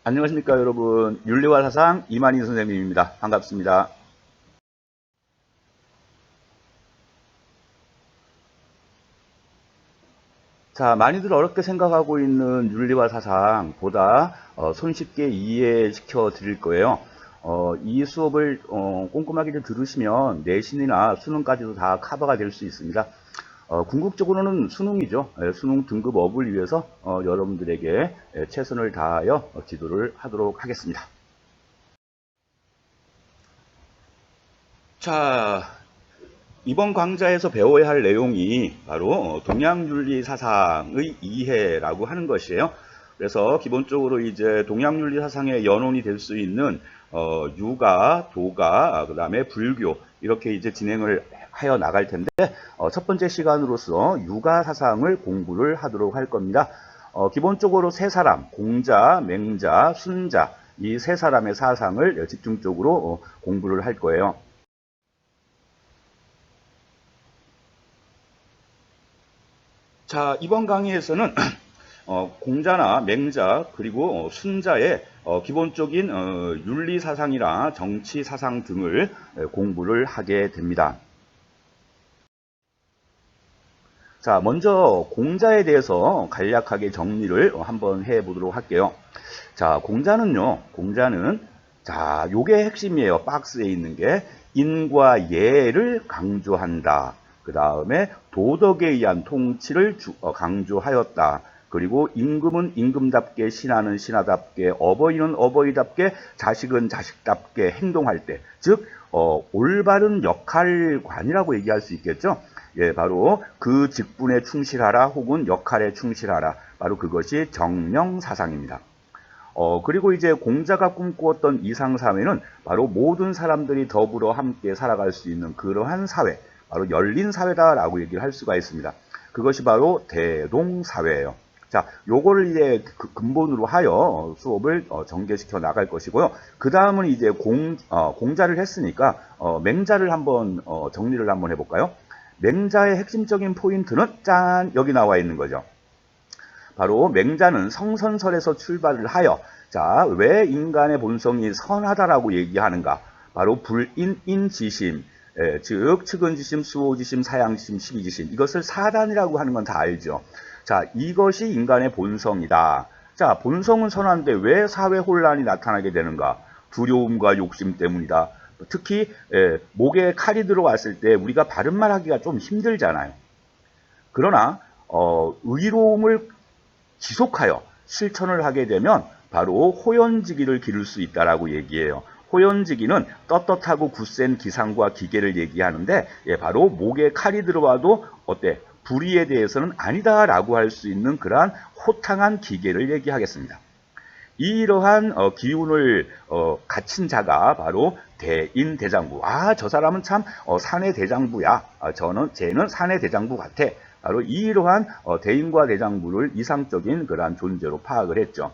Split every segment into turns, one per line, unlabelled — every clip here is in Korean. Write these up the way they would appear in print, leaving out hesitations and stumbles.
안녕하십니까 여러분. 윤리와 사상 이만희 선생님입니다. 반갑습니다. 자, 많이들 어렵게 생각하고 있는 윤리와 사상보다 손쉽게 이해시켜 드릴 거예요. 이 수업을 꼼꼼하게 들으시면 내신이나 수능까지도 다 커버가 될 수 있습니다. 궁극적으로는 수능이죠. 수능 등급 업을 위해서 여러분들에게 최선을 다하여 지도를 하도록 하겠습니다. 자, 이번 강좌에서 배워야 할 내용이 바로 동양윤리 사상의 이해라고 하는 것이에요. 그래서 기본적으로 이제 동양윤리 사상의 연원이 될 수 있는 유가, 도가, 그다음에 불교 이렇게 이제 진행을 하여 나갈 텐데 첫 번째 시간으로서 유가 사상을 공부를 하도록 할 겁니다. 기본적으로 세 사람, 공자, 맹자, 순자 이 세 사람의 사상을 집중적으로 공부를 할 거예요. 자, 이번 강의에서는 공자나 맹자 그리고 순자의 기본적인 윤리 사상이나 정치 사상 등을 공부를 하게 됩니다. 자, 먼저 공자에 대해서 간략하게 정리를 한번 해보도록 할게요. 자, 공자는 자, 요게 핵심이에요. 박스에 있는 게 인과 예를 강조한다. 그 다음에 도덕에 의한 통치를 강조하였다. 그리고 임금은 임금답게, 신하는 신하답게, 어버이는 어버이답게, 자식은 자식답게 행동할 때, 즉 올바른 역할관이라고 얘기할 수 있겠죠. 예, 바로 그 직분에 충실하라 혹은 역할에 충실하라. 바로 그것이 정명사상입니다. 그리고 이제 공자가 꿈꾸었던 이상사회는 바로 모든 사람들이 더불어 함께 살아갈 수 있는 그러한 사회, 바로 열린 사회다라고 얘기를 할 수가 있습니다. 그것이 바로 대동사회예요. 자, 요거를 이제 근본으로 하여 수업을 전개시켜 나갈 것이고요. 그 다음은 이제 공자를 했으니까 맹자를 한번 정리를 한번 해볼까요? 맹자의 핵심적인 포인트는 짠 여기 나와 있는 거죠. 바로 맹자는 성선설에서 출발을 하여 자, 왜 인간의 본성이 선하다라고 얘기하는가? 바로 불인인지심, 즉 측은지심, 수호지심, 사양지심, 시비지심 이것을 사단이라고 하는 건 다 알죠. 자, 이것이 인간의 본성이다. 자, 본성은 선한데 왜 사회 혼란이 나타나게 되는가? 두려움과 욕심 때문이다. 특히 목에 칼이 들어왔을 때 우리가 바른 말 하기가 좀 힘들잖아요. 그러나 의로움을 지속하여 실천을 하게 되면 바로 호연지기를 기를 수 있다라고 얘기해요. 호연지기는 떳떳하고 굳센 기상과 기계를 얘기하는데 바로 목에 칼이 들어와도 어때? 불의에 대해서는 아니다라고 할 수 있는 그러한 호탕한 기계를 얘기하겠습니다. 이러한 기운을 갖춘 자가 바로 대인대장부. 아, 저 사람은 참 사내 대장부야. 쟤는 사내 대장부 같아. 바로 이러한 대인과 대장부를 이상적인 그러한 존재로 파악을 했죠.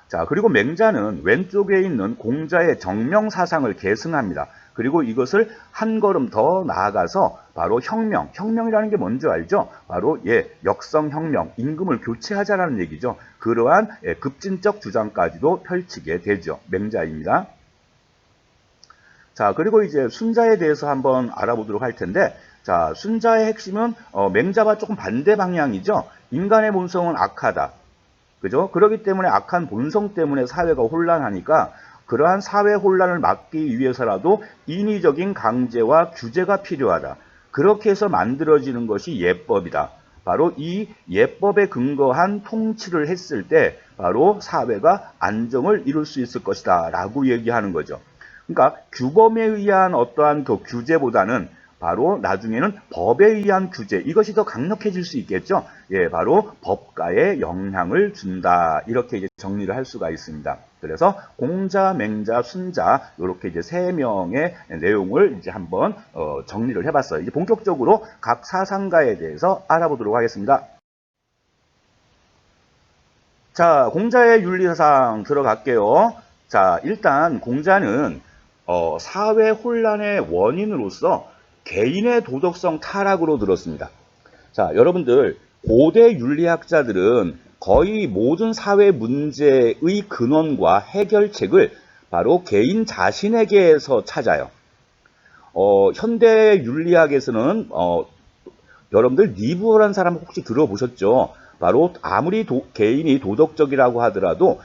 자, 그리고 맹자는 왼쪽에 있는 공자의 정명사상을 계승합니다. 그리고 이것을 한 걸음 더 나아가서 바로 혁명이라는 게 뭔지 알죠? 바로 역성혁명, 임금을 교체하자라는 얘기죠. 그러한 급진적 주장까지도 펼치게 되죠. 맹자입니다. 자, 그리고 이제 순자에 대해서 한번 알아보도록 할 텐데, 자, 순자의 핵심은 맹자와 조금 반대 방향이죠. 인간의 본성은 악하다. 그죠? 그렇기 때문에 악한 본성 때문에 사회가 혼란하니까 그러한 사회 혼란을 막기 위해서라도 인위적인 강제와 규제가 필요하다. 그렇게 해서 만들어지는 것이 예법이다. 바로 이 예법에 근거한 통치를 했을 때 바로 사회가 안정을 이룰 수 있을 것이다 라고 얘기하는 거죠. 그러니까 규범에 의한 어떠한 그 규제보다는 바로 나중에는 법에 의한 규제, 이것이 더 강력해질 수 있겠죠. 예, 바로 법가에 영향을 준다. 이렇게 이제 정리를 할 수가 있습니다. 그래서 공자, 맹자, 순자 이렇게 이제 세 명의 내용을 이제 한번 정리를 해봤어요. 이제 본격적으로 각 사상가에 대해서 알아보도록 하겠습니다. 자, 공자의 윤리사상 들어갈게요. 자, 일단 공자는 사회 혼란의 원인으로서 개인의 도덕성 타락으로 들었습니다. 자, 여러분들 고대 윤리학자들은 거의 모든 사회 문제의 근원과 해결책을 바로 개인 자신에게서 찾아요. 현대 윤리학에서는 여러분들 니부어라는 사람 혹시 들어보셨죠? 바로 아무리 개인이 도덕적이라고 하더라도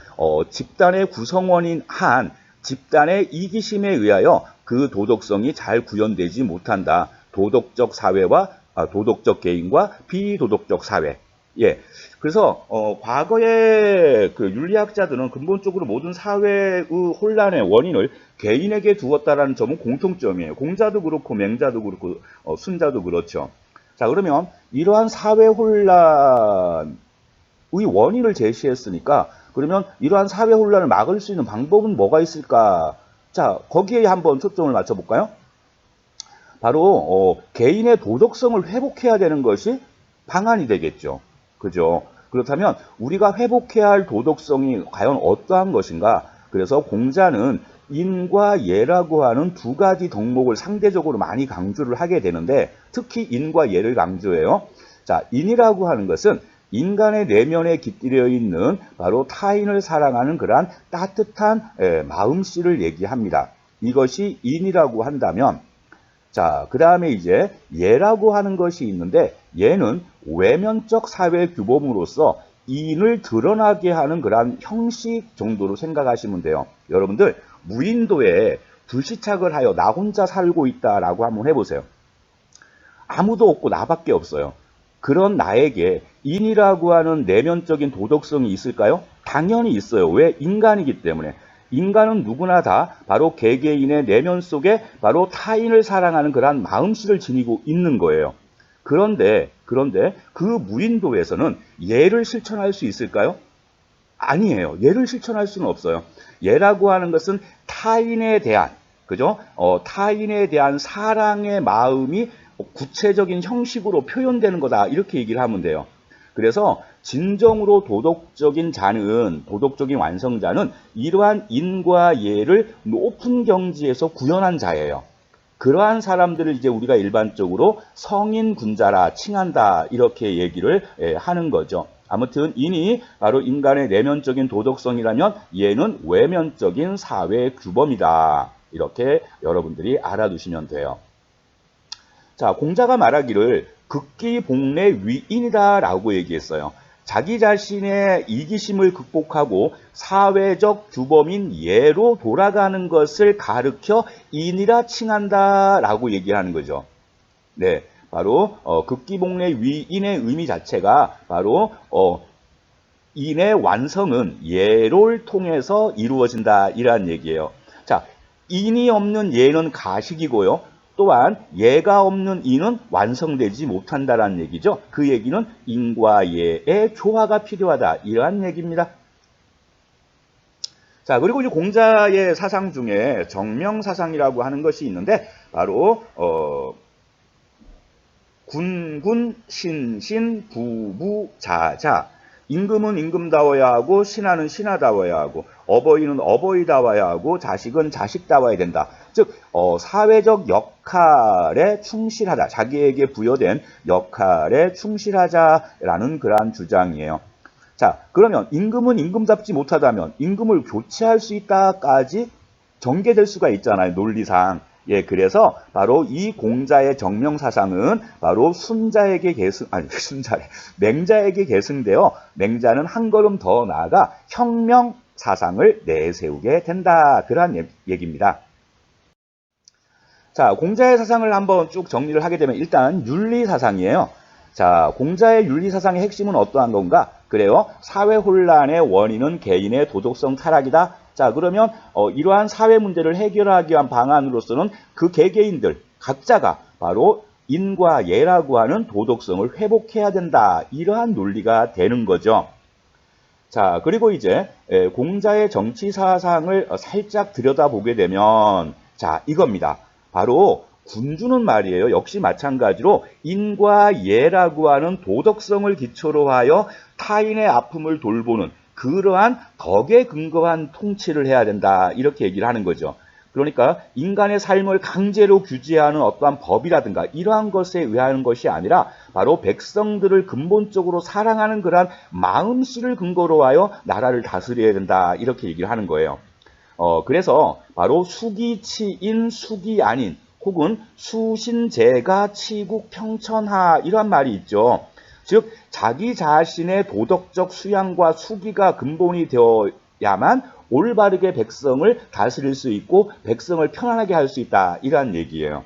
집단의 구성원인 한 집단의 이기심에 의하여 그 도덕성이 잘 구현되지 못한다. 도덕적 사회와 도덕적 개인과 비도덕적 사회. 예. 그래서 과거의 그 윤리학자들은 근본적으로 모든 사회의 혼란의 원인을 개인에게 두었다라는 점은 공통점이에요. 공자도 그렇고 맹자도 그렇고 순자도 그렇죠. 자, 그러면 이러한 사회 혼란의 원인을 제시했으니까 그러면 이러한 사회 혼란을 막을 수 있는 방법은 뭐가 있을까? 자, 거기에 한번 초점을 맞춰볼까요? 바로 개인의 도덕성을 회복해야 되는 것이 방안이 되겠죠. 그죠? 그렇다면 우리가 회복해야 할 도덕성이 과연 어떠한 것인가? 그래서 공자는 인과 예라고 하는 두 가지 덕목을 상대적으로 많이 강조를 하게 되는데 특히 인과 예를 강조해요. 자, 인이라고 하는 것은 인간의 내면에 깃들여 있는 바로 타인을 사랑하는 그러한 따뜻한 마음씨를 얘기합니다. 이것이 인이라고 한다면 자, 그 다음에 이제 예라고 하는 것이 있는데 예는 외면적 사회 규범으로서 인을 드러나게 하는 그러한 형식 정도로 생각하시면 돼요. 여러분들 무인도에 불시착을 하여 나 혼자 살고 있다라고 한번 해보세요. 아무도 없고 나밖에 없어요. 그런 나에게 인이라고 하는 내면적인 도덕성이 있을까요? 당연히 있어요. 왜? 인간이기 때문에. 인간은 누구나 다 바로 개개인의 내면 속에 바로 타인을 사랑하는 그러한 마음씨를 지니고 있는 거예요. 그런데 그 무인도에서는 예를 실천할 수 있을까요? 아니에요. 예를 실천할 수는 없어요. 예라고 하는 것은 타인에 대한, 그죠? 타인에 대한 사랑의 마음이 구체적인 형식으로 표현되는 거다. 이렇게 얘기를 하면 돼요. 그래서 진정으로 도덕적인 자는, 도덕적인 완성자는 이러한 인과 예를 높은 경지에서 구현한 자예요. 그러한 사람들을 이제 우리가 일반적으로 성인 군자라 칭한다. 이렇게 얘기를 하는 거죠. 아무튼 인이 바로 인간의 내면적인 도덕성이라면 예는 외면적인 사회 규범이다. 이렇게 여러분들이 알아두시면 돼요. 자, 공자가 말하기를 극기복례 위인이다 라고 얘기했어요. 자기 자신의 이기심을 극복하고 사회적 규범인 예로 돌아가는 것을 가르쳐 인이라 칭한다 라고 얘기하는 거죠. 네, 바로 극기복례 위인의 의미 자체가 바로 인의 완성은 예를 통해서 이루어진다 이란 얘기예요. 자, 인이 없는 예는 가식이고요. 또한 예가 없는 인은 완성되지 못한다라는 얘기죠. 그 얘기는 인과 예의 조화가 필요하다. 이러한 얘기입니다. 자, 그리고 이 공자의 사상 중에 정명사상이라고 하는 것이 있는데 바로 군군, 신신, 부부, 자자. 임금은 임금다워야 하고 신하는 신하다워야 하고 어버이는 어버이다워야 하고 자식은 자식다워야 된다. 즉 사회적 역할에 충실하자. 자기에게 부여된 역할에 충실하자라는 그러한 주장이에요. 자, 그러면 임금은 임금답지 못하다면 임금을 교체할 수 있다까지 전개될 수가 있잖아요. 논리상. 예, 그래서 바로 이 공자의 정명사상은 바로 맹자에게 계승되어 맹자는 한 걸음 더 나아가 혁명사상을 내세우게 된다. 그러한 얘기입니다. 자, 공자의 사상을 한번 쭉 정리를 하게 되면 일단 윤리사상이에요. 자, 공자의 윤리사상의 핵심은 어떠한 건가? 그래요. 사회 혼란의 원인은 개인의 도덕성 타락이다. 자, 그러면 이러한 사회 문제를 해결하기 위한 방안으로서는 그 개개인들 각자가 바로 인과 예라고 하는 도덕성을 회복해야 된다. 이러한 논리가 되는 거죠. 자, 그리고 이제 공자의 정치 사상을 살짝 들여다보게 되면 자, 이겁니다. 바로 군주는 말이에요. 역시 마찬가지로 인과 예라고 하는 도덕성을 기초로 하여 타인의 아픔을 돌보는 그러한 덕에 근거한 통치를 해야 된다. 이렇게 얘기를 하는 거죠. 그러니까 인간의 삶을 강제로 규제하는 어떠한 법이라든가 이러한 것에 의한 것이 아니라 바로 백성들을 근본적으로 사랑하는 그러한 마음씨를 근거로 하여 나라를 다스려야 된다. 이렇게 얘기를 하는 거예요. 그래서 바로 수기치인 수기 아닌 혹은 수신제가 치국 평천하 이러한 말이 있죠. 즉 자기 자신의 도덕적 수양과 수기가 근본이 되어야만 올바르게 백성을 다스릴 수 있고 백성을 편안하게 할 수 있다. 이러한 얘기예요.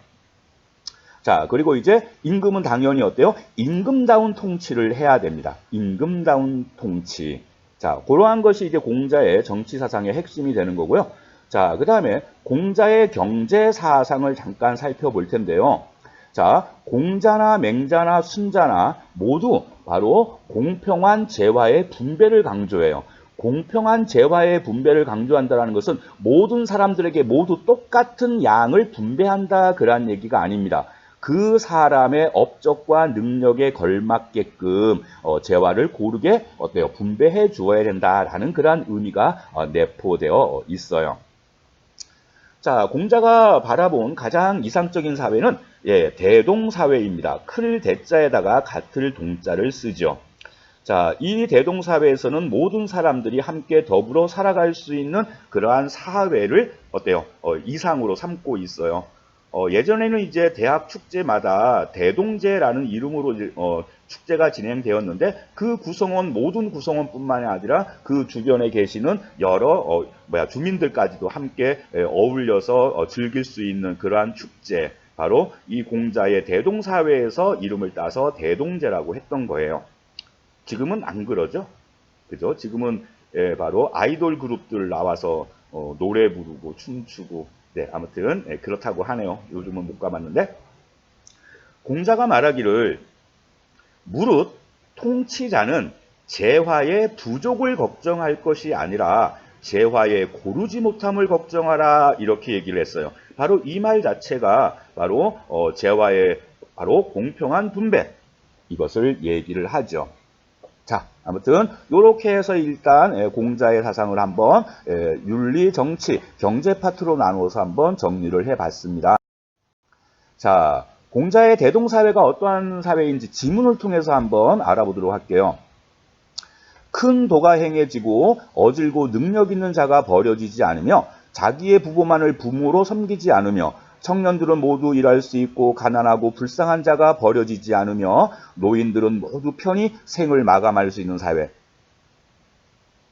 자, 그리고 이제 임금은 당연히 어때요? 임금다운 통치를 해야 됩니다. 임금다운 통치. 자, 그러한 것이 이제 공자의 정치 사상의 핵심이 되는 거고요. 자, 그 다음에 공자의 경제 사상을 잠깐 살펴볼 텐데요. 자, 공자나 맹자나 순자나 모두 바로 공평한 재화의 분배를 강조해요. 공평한 재화의 분배를 강조한다는 것은 모든 사람들에게 모두 똑같은 양을 분배한다 그런 얘기가 아닙니다. 그 사람의 업적과 능력에 걸맞게끔 재화를 고르게 어때요? 분배해 주어야 된다라는 그러한 의미가 내포되어 있어요. 자, 공자가 바라본 가장 이상적인 사회는 대동사회입니다. 클 대자에다가 같을 동자를 쓰죠. 자, 이 대동사회에서는 모든 사람들이 함께 더불어 살아갈 수 있는 그러한 사회를 어때요? 이상으로 삼고 있어요. 예전에는 이제 대학 축제마다 대동제라는 이름으로 축제가 진행되었는데 그 구성원 모든 구성원뿐만이 아니라 그 주변에 계시는 여러 주민들까지도 함께 어울려서 즐길 수 있는 그러한 축제, 바로 이 공자의 대동사회에서 이름을 따서 대동제라고 했던 거예요. 지금은 안 그러죠? 그죠? 지금은 바로 아이돌 그룹들 나와서 노래 부르고 춤추고 네, 아무튼 그렇다고 하네요. 요즘은 못 가봤는데 공자가 말하기를 무릇 통치자는 재화의 부족을 걱정할 것이 아니라 재화의 고르지 못함을 걱정하라 이렇게 얘기를 했어요. 바로 이 말 자체가 바로 재화의 바로 공평한 분배 이것을 얘기를 하죠. 자, 아무튼 이렇게 해서 일단 공자의 사상을 한번 윤리, 정치, 경제 파트로 나누어서 한번 정리를 해봤습니다. 자, 공자의 대동사회가 어떠한 사회인지 지문을 통해서 한번 알아보도록 할게요. 큰 도가 행해지고 어질고 능력 있는 자가 버려지지 않으며 자기의 부모만을 부모로 섬기지 않으며 청년들은 모두 일할 수 있고 가난하고 불쌍한 자가 버려지지 않으며 노인들은 모두 편히 생을 마감할 수 있는 사회.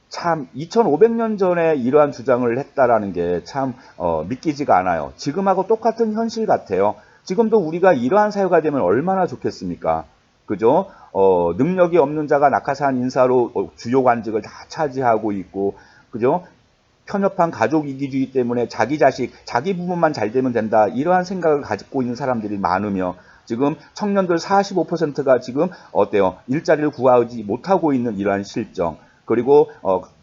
참 2500년 전에 이러한 주장을 했다라는 게 참 믿기지가 않아요. 지금하고 똑같은 현실 같아요. 지금도 우리가 이러한 사회가 되면 얼마나 좋겠습니까? 그죠? 능력이 없는 자가 낙하산 인사로 주요 관직을 다 차지하고 있고, 그죠? 편협한 가족 이기주의 때문에 자기 자식, 자기 부모만 잘 되면 된다. 이러한 생각을 가지고 있는 사람들이 많으며 지금 청년들 45%가 지금 어때요? 일자리를 구하지 못하고 있는 이러한 실정. 그리고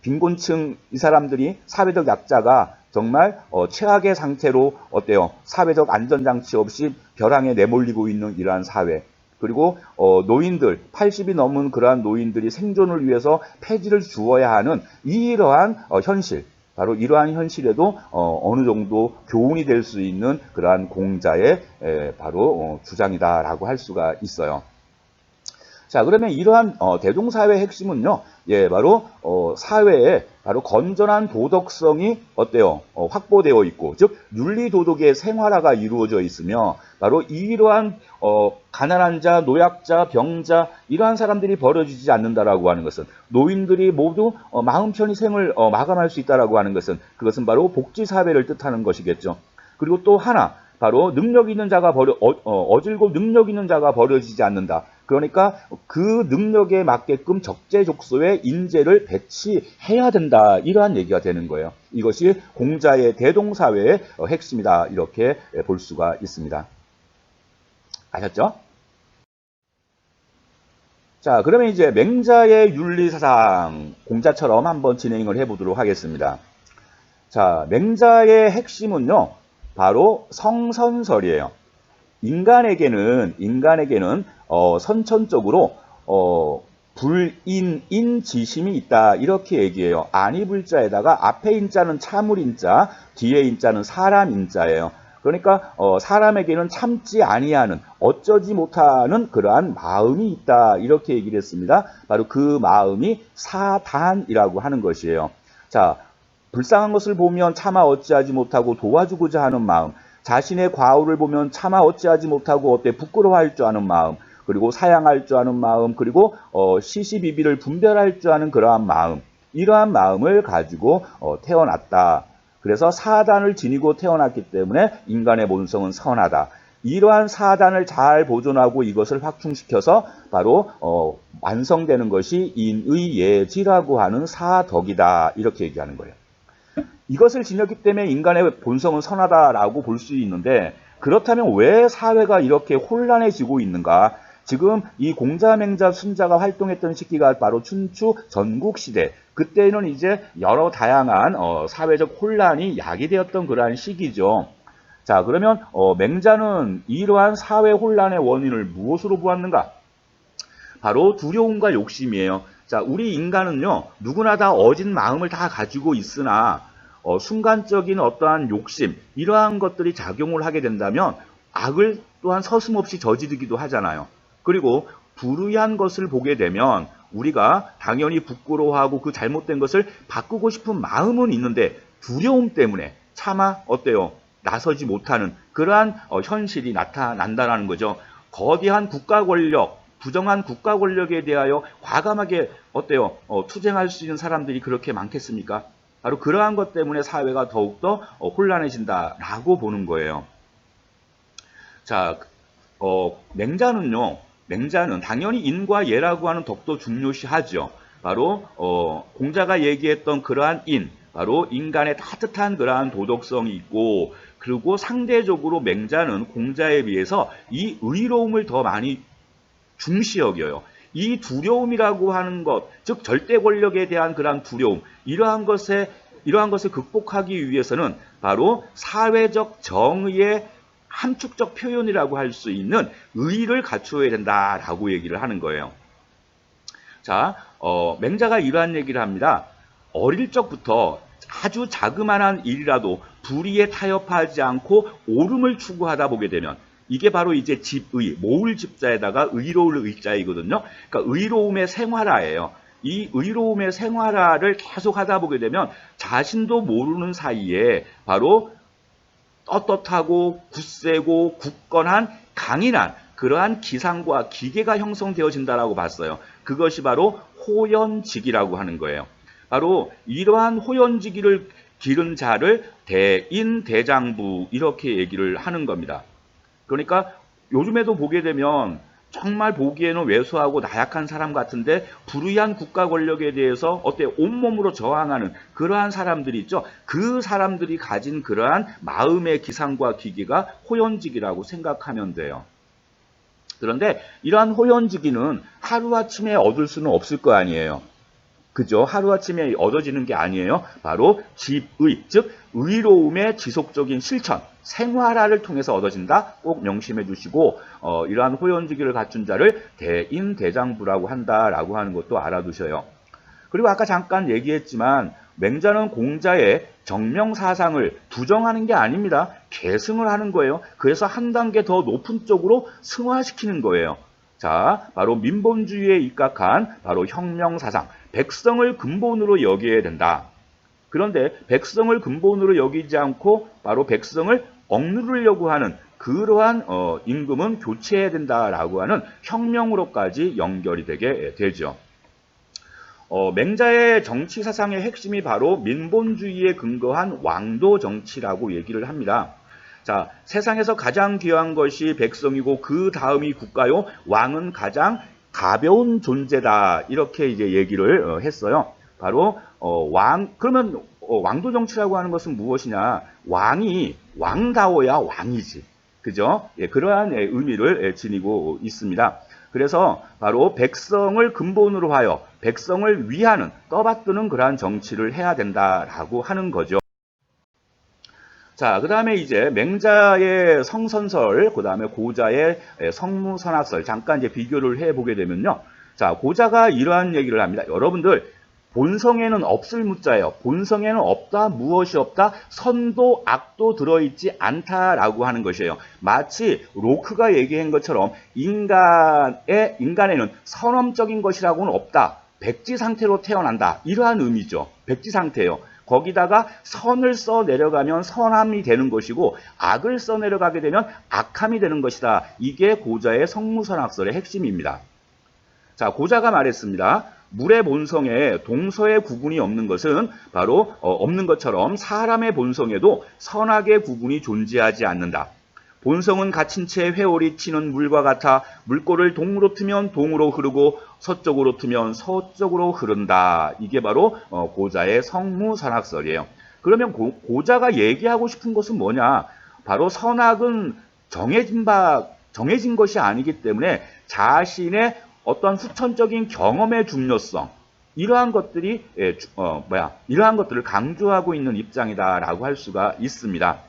빈곤층 이 사람들이 사회적 약자가 정말 최악의 상태로 어때요? 사회적 안전장치 없이 벼랑에 내몰리고 있는 이러한 사회. 그리고 노인들 80이 넘은 그러한 노인들이 생존을 위해서 폐지를 주어야 하는 이러한 현실. 바로 이러한 현실에도 어느 정도 교훈이 될 수 있는 그러한 공자의 바로 주장이다라고 할 수가 있어요. 자, 그러면 이러한 대동사회의 핵심은요, 바로 사회에 바로 건전한 도덕성이 어때요? 확보되어 있고, 즉 윤리도덕의 생활화가 이루어져 있으며, 바로 이러한 가난한 자, 노약자, 병자 이러한 사람들이 버려지지 않는다라고 하는 것은, 노인들이 모두 마음 편히 생을 마감할 수 있다라고 하는 것은, 그것은 바로 복지사회를 뜻하는 것이겠죠. 그리고 또 하나, 바로 능력 있는 자가 어질고 능력 있는 자가 버려지지 않는다. 그러니까 그 능력에 맞게끔 적재적소에 인재를 배치해야 된다. 이러한 얘기가 되는 거예요. 이것이 공자의 대동사회의 핵심이다. 이렇게 볼 수가 있습니다. 아셨죠? 자, 그러면 이제 맹자의 윤리사상 공자처럼 한번 진행을 해보도록 하겠습니다. 자, 맹자의 핵심은요, 바로 성선설이에요. 인간에게는 선천적으로 불인인 지심이 있다 이렇게 얘기해요. 아니 불자에다가 앞에 인자는 참을 인자, 뒤에 인자는 사람 인자예요. 그러니까 사람에게는 참지 아니하는 어쩌지 못하는 그러한 마음이 있다 이렇게 얘기를 했습니다. 바로 그 마음이 사단이라고 하는 것이에요. 자, 불쌍한 것을 보면 차마 어찌하지 못하고 도와주고자 하는 마음, 자신의 과오를 보면 차마 어찌하지 못하고 부끄러워할 줄 아는 마음, 그리고 사양할 줄 아는 마음, 그리고 시시비비를 분별할 줄 아는 그러한 마음, 이러한 마음을 가지고 태어났다. 그래서 사단을 지니고 태어났기 때문에 인간의 본성은 선하다. 이러한 사단을 잘 보존하고 이것을 확충시켜서 바로 완성되는 것이 인의예지라고 하는 사덕이다. 이렇게 얘기하는 거예요. 이것을 지녔기 때문에 인간의 본성은 선하다라고 볼 수 있는데, 그렇다면 왜 사회가 이렇게 혼란해지고 있는가? 지금 이 공자맹자 순자가 활동했던 시기가 바로 춘추 전국시대, 그때는 이제 여러 다양한 사회적 혼란이 야기되었던 그러한 시기죠. 자, 그러면 맹자는 이러한 사회 혼란의 원인을 무엇으로 보았는가? 바로 두려움과 욕심이에요. 자, 우리 인간은요, 누구나 다 어진 마음을 다 가지고 있으나 순간적인 어떠한 욕심, 이러한 것들이 작용을 하게 된다면 악을 또한 서슴없이 저지르기도 하잖아요. 그리고 불의한 것을 보게 되면 우리가 당연히 부끄러워하고 그 잘못된 것을 바꾸고 싶은 마음은 있는데 두려움 때문에 차마 나서지 못하는 그러한 현실이 나타난다는 거죠. 거대한 국가 권력, 부정한 국가 권력에 대하여 과감하게 투쟁할 수 있는 사람들이 그렇게 많겠습니까? 바로 그러한 것 때문에 사회가 더욱더 혼란해진다라고 보는 거예요. 자, 맹자는 당연히 인과 예라고 하는 덕도 중요시하죠. 바로 공자가 얘기했던 그러한 바로 인간의 따뜻한 그러한 도덕성이 있고, 그리고 상대적으로 맹자는 공자에 비해서 이 의로움을 더 많이 중시 여겨요. 이 두려움이라고 하는 것, 즉 절대 권력에 대한 그러한 두려움, 이러한 것을 극복하기 위해서는 바로 사회적 정의의 함축적 표현이라고 할 수 있는 의의를 갖추어야 된다라고 얘기를 하는 거예요. 자, 맹자가 이러한 얘기를 합니다. 어릴 적부터 아주 자그마한 일이라도 불의에 타협하지 않고 옳음을 추구하다 보게 되면, 이게 바로 이제 집의, 모을 집자에다가 의로울 의자이거든요. 그러니까 의로움의 생활화예요. 이 의로움의 생활화를 계속 하다 보게 되면 자신도 모르는 사이에 바로 떳떳하고 굳세고 굳건한 강인한 그러한 기상과 기계가 형성되어진다라고 봤어요. 그것이 바로 호연직이라고 하는 거예요. 바로 이러한 호연직을 기른 자를 대인대장부 이렇게 얘기를 하는 겁니다. 그러니까 요즘에도 보게 되면 정말 보기에는 왜소하고 나약한 사람 같은데 불의한 국가 권력에 대해서 온몸으로 저항하는 그러한 사람들이 있죠. 그 사람들이 가진 그러한 마음의 기상과 기기가 호연직이라고 생각하면 돼요. 그런데 이러한 호연직이는 하루아침에 얻을 수는 없을 거 아니에요. 그죠? 하루아침에 얻어지는 게 아니에요. 바로 집의, 즉 의로움의 지속적인 실천, 생활화를 통해서 얻어진다. 꼭 명심해 주시고 이러한 호연지기를 갖춘 자를 대인대장부라고 한다라고 하는 것도 알아두셔요. 그리고 아까 잠깐 얘기했지만 맹자는 공자의 정명사상을 부정하는 게 아닙니다. 계승을 하는 거예요. 그래서 한 단계 더 높은 쪽으로 승화시키는 거예요. 자, 바로 민본주의에 입각한 바로 혁명사상, 백성을 근본으로 여겨야 된다. 그런데 백성을 근본으로 여기지 않고 바로 백성을 억누르려고 하는 그러한 임금은 교체해야 된다라고 하는 혁명으로까지 연결이 되게 되죠. 맹자의 정치 사상의 핵심이 바로 민본주의에 근거한 왕도 정치라고 얘기를 합니다. 자, 세상에서 가장 귀한 것이 백성이고 그 다음이 국가요. 왕은 가장 가벼운 존재다. 이렇게 이제 얘기를 했어요. 바로 그러면 왕도 정치라고 하는 것은 무엇이냐? 왕이 왕다워야 왕이지. 그죠? 예, 그러한 의미를 지니고 있습니다. 그래서 바로 백성을 근본으로 하여 백성을 위하는 떠받드는 그러한 정치를 해야 된다라고 하는 거죠. 자, 그 다음에 이제 맹자의 성선설, 그 다음에 고자의 성무선학설, 잠깐 이제 비교를 해보게 되면요. 자, 고자가 이러한 얘기를 합니다. 여러분들, 본성에는 없을 문자예요. 본성에는 없다, 무엇이 없다, 선도, 악도 들어있지 않다라고 하는 것이에요. 마치 로크가 얘기한 것처럼 인간에는 선험적인 것이라고는 없다. 백지 상태로 태어난다. 이러한 의미죠. 백지 상태예요. 거기다가 선을 써 내려가면 선함이 되는 것이고 악을 써 내려가게 되면 악함이 되는 것이다. 이게 고자의 성무선학설의 핵심입니다. 자, 고자가 말했습니다. 물의 본성에 동서의 구분이 없는 것은 바로 없는 것처럼 사람의 본성에도 선악의 구분이 존재하지 않는다. 본성은 갇힌 채 회오리 치는 물과 같아 물꼬를 동으로 트면 동으로 흐르고 서쪽으로 트면 서쪽으로 흐른다. 이게 바로 고자의 성무선학설이에요. 그러면 고자가 얘기하고 싶은 것은 뭐냐? 바로 선악은 정해진 것이 아니기 때문에 자신의 어떤 후천적인 경험의 중요성, 이러한 것들을 강조하고 있는 입장이다라고 할 수가 있습니다.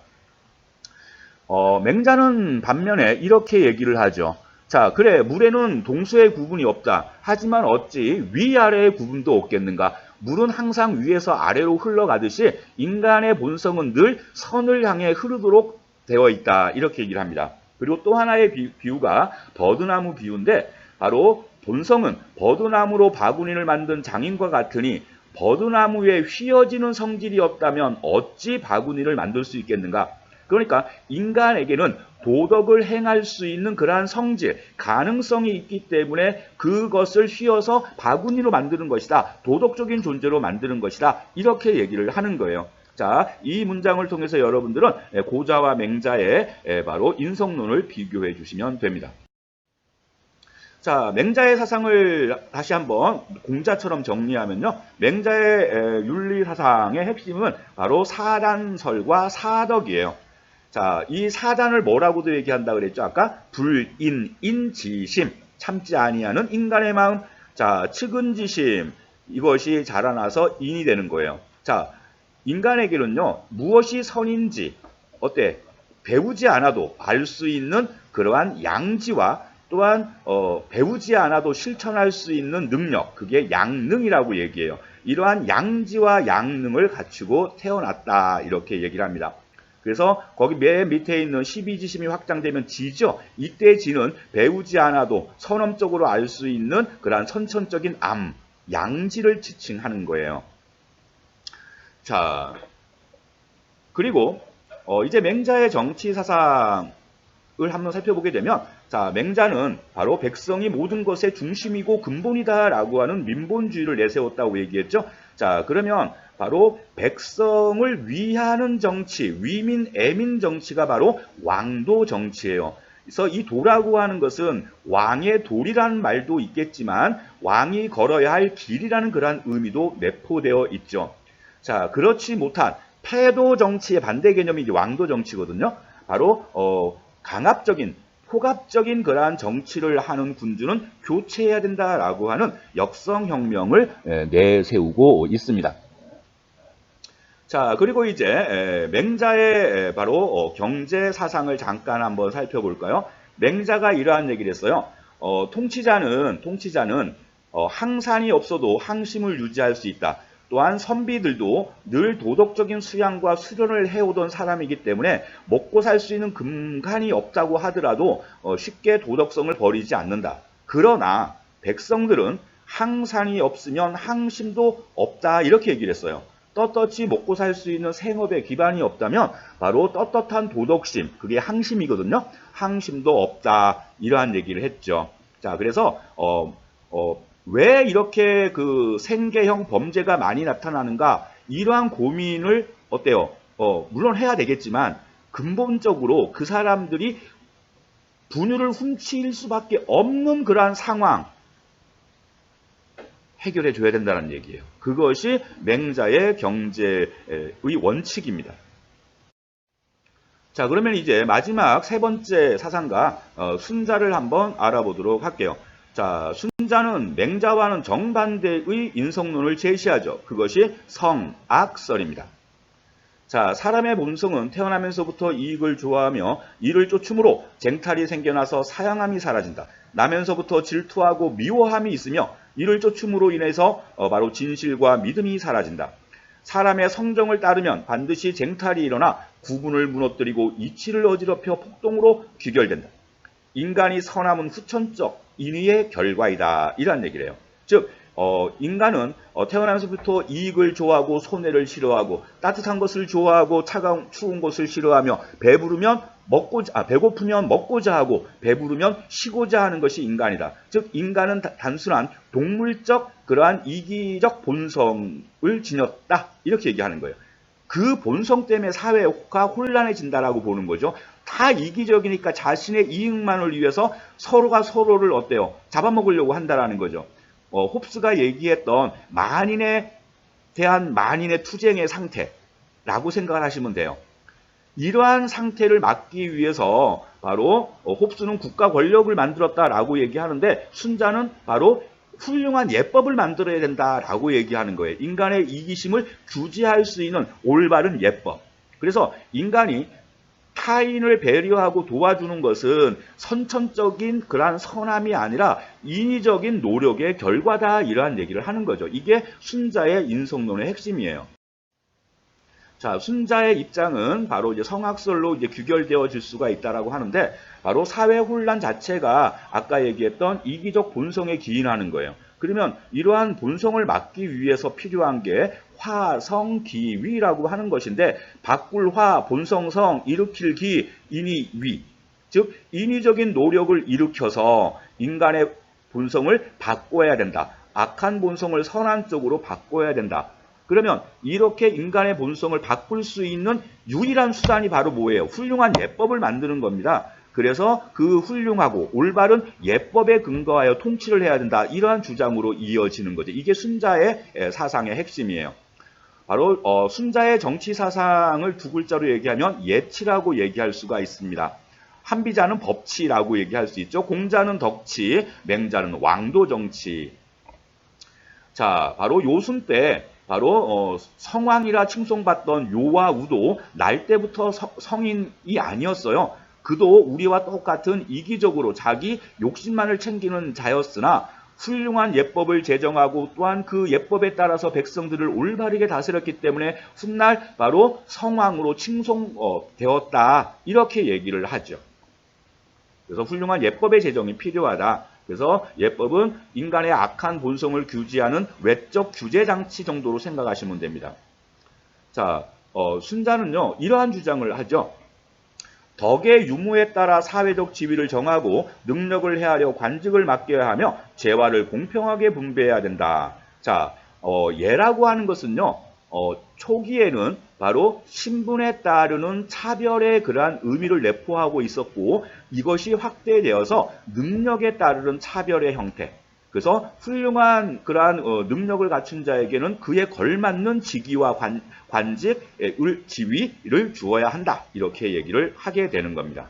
맹자는 반면에 이렇게 얘기를 하죠. 자, 그래, 물에는 동서의 구분이 없다. 하지만 어찌 위아래의 구분도 없겠는가? 물은 항상 위에서 아래로 흘러가듯이 인간의 본성은 늘 선을 향해 흐르도록 되어 있다. 이렇게 얘기를 합니다. 그리고 또 하나의 비유가 버드나무 비유인데, 바로 본성은 버드나무로 바구니를 만든 장인과 같으니 버드나무에 휘어지는 성질이 없다면 어찌 바구니를 만들 수 있겠는가? 그러니까 인간에게는 도덕을 행할 수 있는 그러한 성질, 가능성이 있기 때문에 그것을 휘어서 바구니로 만드는 것이다. 도덕적인 존재로 만드는 것이다. 이렇게 얘기를 하는 거예요. 자, 이 문장을 통해서 여러분들은 고자와 맹자의 바로 인성론을 비교해 주시면 됩니다. 자, 맹자의 사상을 다시 한번 공자처럼 정리하면요. 맹자의 윤리사상의 핵심은 바로 사단설과 사덕이에요. 자, 이 사단을 뭐라고도 얘기한다 그랬죠? 아까 불인, 인지심, 참지 아니하는 인간의 마음, 자, 측은지심, 이것이 자라나서 인이 되는 거예요. 자, 인간에게는요, 무엇이 선인지, 배우지 않아도 알 수 있는 그러한 양지와 또한 배우지 않아도 실천할 수 있는 능력, 그게 양능이라고 얘기해요. 이러한 양지와 양능을 갖추고 태어났다, 이렇게 얘기를 합니다. 그래서 거기 맨 밑에 있는 12지심이 확장되면 지죠. 이때 지는 배우지 않아도 선험적으로 알 수 있는 그러한 선천적인 양지를 지칭하는 거예요. 자, 그리고 이제 맹자의 정치 사상을 한번 살펴보게 되면, 자, 맹자는 바로 백성이 모든 것의 중심이고 근본이다라고 하는 민본주의를 내세웠다고 얘기했죠. 자, 그러면 바로 백성을 위하는 정치, 위민, 애민 정치가 바로 왕도 정치예요. 그래서 이 도라고 하는 것은 왕의 도리라는 말도 있겠지만 왕이 걸어야 할 길이라는 그러한 의미도 내포되어 있죠. 자, 그렇지 못한 패도 정치의 반대 개념이 이제 왕도 정치거든요. 바로 강압적인 폭압적인 그러한 정치를 하는 군주는 교체해야 된다라고 하는 역성혁명을 내세우고 있습니다. 자, 그리고 이제 맹자의 바로 경제 사상을 잠깐 한번 살펴볼까요? 맹자가 이러한 얘기를 했어요. 통치자는 항산이 없어도 항심을 유지할 수 있다. 또한 선비들도 늘 도덕적인 수양과 수련을 해오던 사람이기 때문에 먹고 살 수 있는 금간이 없다고 하더라도 쉽게 도덕성을 버리지 않는다. 그러나 백성들은 항산이 없으면 항심도 없다, 이렇게 얘기를 했어요. 떳떳이 먹고 살 수 있는 생업의 기반이 없다면 바로 떳떳한 도덕심, 그게 항심이거든요. 항심도 없다, 이러한 얘기를 했죠. 자, 그래서 왜 이렇게 그 생계형 범죄가 많이 나타나는가, 이러한 고민을 물론 해야 되겠지만 근본적으로 그 사람들이 분유를 훔칠 수밖에 없는 그러한 상황 해결해 줘야 된다는 얘기예요. 그것이 맹자의 경제의 원칙입니다. 자, 그러면 이제 마지막 세 번째 사상가 순자를 한번 알아보도록 할게요. 자, 순자는 맹자와는 정반대의 인성론을 제시하죠. 그것이 성악설입니다. 자, 사람의 본성은 태어나면서부터 이익을 좋아하며 이를 쫓음으로 쟁탈이 생겨나서 사양함이 사라진다. 나면서부터 질투하고 미워함이 있으며 이를 쫓음으로 인해서 바로 진실과 믿음이 사라진다. 사람의 성정을 따르면 반드시 쟁탈이 일어나 구분을 무너뜨리고 이치를 어지럽혀 폭동으로 귀결된다. 인간이 선함은 후천적 인위의 결과이다. 이란 얘기를 해요. 즉 인간은 태어나면서부터 이익을 좋아하고 손해를 싫어하고 따뜻한 것을 좋아하고 추운 것을 싫어하며 배고프면 먹고자 하고 배부르면 쉬고자 하는 것이 인간이다. 즉 인간은 단순한 동물적 그러한 이기적 본성을 지녔다. 이렇게 얘기하는 거예요. 그 본성 때문에 사회가 혼란해진다라고 보는 거죠. 다 이기적이니까 자신의 이익만을 위해서 서로가 서로를 어때요? 잡아먹으려고 한다라는 거죠. 홉스가 얘기했던 만인에 대한 만인의 투쟁의 상태라고 생각을 하시면 돼요. 이러한 상태를 막기 위해서 바로 홉스는 국가 권력을 만들었다라고 얘기하는데 순자는 바로 훌륭한 예법을 만들어야 된다라고 얘기하는 거예요. 인간의 이기심을 규제할 수 있는 올바른 예법. 그래서 인간이 타인을 배려하고 도와주는 것은 선천적인 그러한 선함이 아니라 인위적인 노력의 결과다 이러한 얘기를 하는 거죠. 이게 순자의 인성론의 핵심이에요. 자, 순자의 입장은 바로 이제 성악설로 이제 규결되어질 수가 있다라고 하는데 바로 사회 혼란 자체가 아까 얘기했던 이기적 본성에 기인하는 거예요. 그러면 이러한 본성을 막기 위해서 필요한 게 화성기위라고 하는 것인데 바꿀 화, 본성성, 일으킬 기, 인위위. 즉 인위적인 노력을 일으켜서 인간의 본성을 바꿔야 된다. 악한 본성을 선한 쪽으로 바꿔야 된다. 그러면 이렇게 인간의 본성을 바꿀 수 있는 유일한 수단이 바로 뭐예요? 훌륭한 예법을 만드는 겁니다. 그래서 그 훌륭하고 올바른 예법에 근거하여 통치를 해야 된다. 이러한 주장으로 이어지는 거죠. 이게 순자의 사상의 핵심이에요. 바로 순자의 정치 사상을 두 글자로 얘기하면 예치라고 얘기할 수가 있습니다. 한비자는 법치라고 얘기할 수 있죠. 공자는 덕치, 맹자는 왕도 정치. 자, 바로 요순 때 바로 성왕이라 칭송받던 요와 우도 날 때부터 성인이 아니었어요. 그도 우리와 똑같은 이기적으로 자기 욕심만을 챙기는 자였으나 훌륭한 예법을 제정하고 또한 그 예법에 따라서 백성들을 올바르게 다스렸기 때문에 훗날 바로 성왕으로 칭송되었다. 이렇게 얘기를 하죠. 그래서 훌륭한 예법의 제정이 필요하다. 그래서 예법은 인간의 악한 본성을 규제하는 외적 규제 장치 정도로 생각하시면 됩니다. 자, 순자는요 이러한 주장을 하죠. 덕의 유무에 따라 사회적 지위를 정하고 능력을 헤아려 관직을 맡겨야 하며 재화를 공평하게 분배해야 된다. 자, 예라고 하는 것은요. 초기에는 바로 신분에 따르는 차별의 그러한 의미를 내포하고 있었고 이것이 확대되어서 능력에 따르는 차별의 형태. 그래서 훌륭한 그러한 능력을 갖춘 자에게는 그에 걸맞는 직위와 관직, 지위를 주어야 한다. 이렇게 얘기를 하게 되는 겁니다.